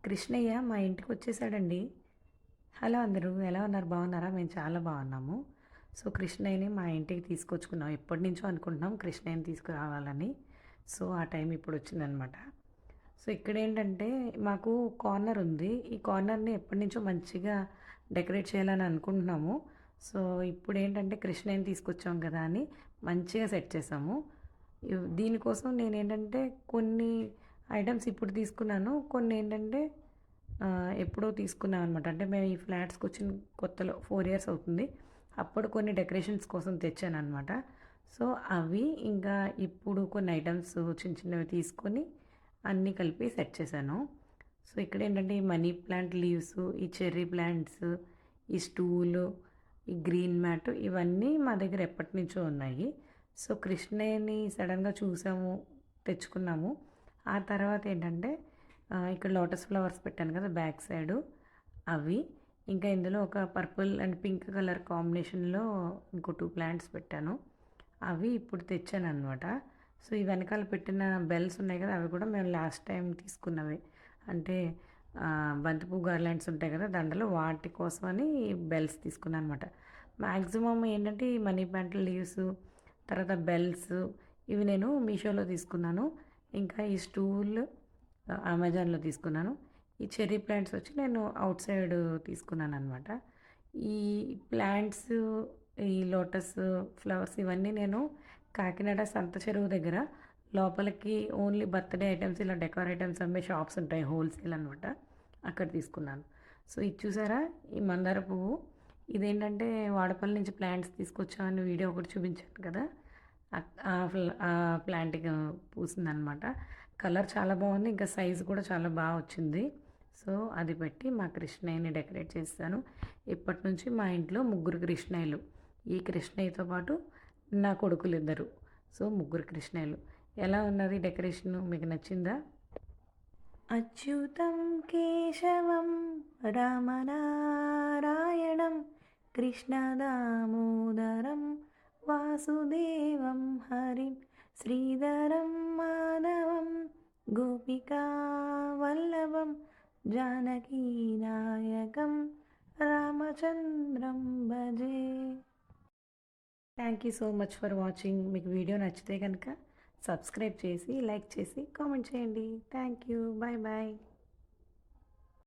కృష్ణయ్య మా ఇంటికొచ్చేసాడండి. హలో అందరూ ఎలా ఉన్నారు? బాగున్నారా? మేము చాలా బాగున్నాము. సో, కృష్ణయ్యని మా ఇంటికి తీసుకొచ్చుకున్నాం. ఎప్పటినుంచో అనుకుంటున్నాం కృష్ణయ్యని తీసుకురావాలని. సో, ఆ టైం ఇప్పుడొచ్చిందనమాట. సో, ఇక్కడేంటంటే మాకు కార్నర్ ఉంది. ఈ కార్నర్‌ని ఎప్పటినుంచో మంచిగా డెకరేట్ చేయాలని అనుకుంటున్నాము. సో, ఇప్పుడేంటంటే కృష్ణయ్యని తీసుకొచ్చాం కదా అని మంచిగా సెట్ చేసాము. దీనికోసం నేనేంటంటే కొన్ని ఐటెమ్స్ ఇప్పుడు తీసుకున్నాను. కొన్నేంటంటే ఎప్పుడో తీసుకున్నామనమాట. అంటే మేము ఈ ఫ్లాట్స్‌కొచ్చిన కొత్తలో 4 ఇయర్స్ అవుతుంది. అప్పుడు కొన్ని డెకరేషన్స్ కోసం తెచ్చాననమాట. సో, అవి ఇంకా ఇప్పుడు కొన్ని ఐటెమ్స్ చిన్న చిన్నవి తీసుకొని అన్నీ కలిపి సెట్ చేశాను. సో, ఇక్కడేంటంటే ఈ మనీ ప్లాంట్ లీవ్స్, ఈ చెర్రీ ప్లాంట్స్, ఈ స్టూలు, ఈ గ్రీన్ మ్యాట్ ఇవన్నీ మా దగ్గర ఎప్పటినుంచో ఉన్నాయి. సో, కృష్ణయ్యని సడెన్‌గా చూసాము, తెచ్చుకున్నాము. ఆ తర్వాత ఏంటంటే ఇక్కడ లోటస్ ఫ్లవర్స్ పెట్టాను కదా! బ్యాక్ సైడు అవి. ఇంకా ఇందులో ఒక పర్పుల్ అండ్ పింక్ కలర్ కాంబినేషన్‌లో ఇంకో 2 ప్లాంట్స్ పెట్టాను. అవి ఇప్పుడు తెచ్చాననమాట. సో, ఈ వెనకాల పెట్టిన బెల్స్ ఉన్నాయి కదా! అవి కూడా మేము లాస్ట్ టైం తీసుకున్నవే. అంటే బంతిపువ్వు గార్లాండ్స్ ఉంటాయి కదా! దండలు వాటి కోసమని బెల్స్ తీసుకున్నాననమాట. మాక్సిమం ఏంటంటే ఈ మనీ ప్లాంట్ లీవ్స్, తర్వాత బెల్స్ ఇవి నేను మీషోలో తీసుకున్నాను. ఇంకా ఈ స్టూల్ అమెజాన్‌లో తీసుకున్నాను. ఈ చెర్రీ ప్లాంట్స్ వచ్చి నేను ఔట్ సైడ్ తీసుకున్నాననమాట. ఈ ప్లాంట్స్, ఈ లోటస్ ఫ్లవర్స్ ఇవన్నీ నేను కాకినాడ సంత చెరువు దగ్గర లోపలికి ఓన్లీ బర్త్‌డే ఐటెమ్స్ ఇలా డెకార్ ఐటెమ్స్ అమ్మే షాప్స్ ఉంటాయి హోల్‌సేల్ అనమాట. అక్కడ తీసుకున్నాను. సో, ఇది చూసారా? ఈ మందార పువ్వు ఇదేంటంటే వాడపల్లి నుంచి ప్లాంట్స్ తీసుకొచ్చామని వీడియో ఒకటి చూపించాను కదా! ఆ ప్లాంట్‌కి పూసిందనమాట. కలర్ చాలా బాగుంది. ఇంకా సైజ్ కూడా చాలా బాగా వచ్చింది. సో, అది పెట్టి మా కృష్ణయ్యని డెకరేట్ చేశాను. ఇప్పటినుంచి మా ఇంట్లో ముగ్గురు కృష్ణయ్యలు. ఈ కృష్ణయ్యతో పాటు నా కొడుకులిద్దరు. సో, ముగ్గురు కృష్ణయ్యలు. ఎలా ఉన్నది డెకరేషను? మీకు నచ్చిందా? అచ్యుతం కేశవం రామనారాయణం కృష్ణ దామోదరం వాసుదేవం హరిం శ్రీధరం మాధవం గోపికా వల్లభం జానకీనాయకం రామచంద్రం భజే. Thank you so much for watching. మీకు వీడియో నచ్చితే కనుక సబ్స్క్రైబ్ చేసి, లైక్ చేసి, కామెంట్ చేయండి. Thank you. Bye bye.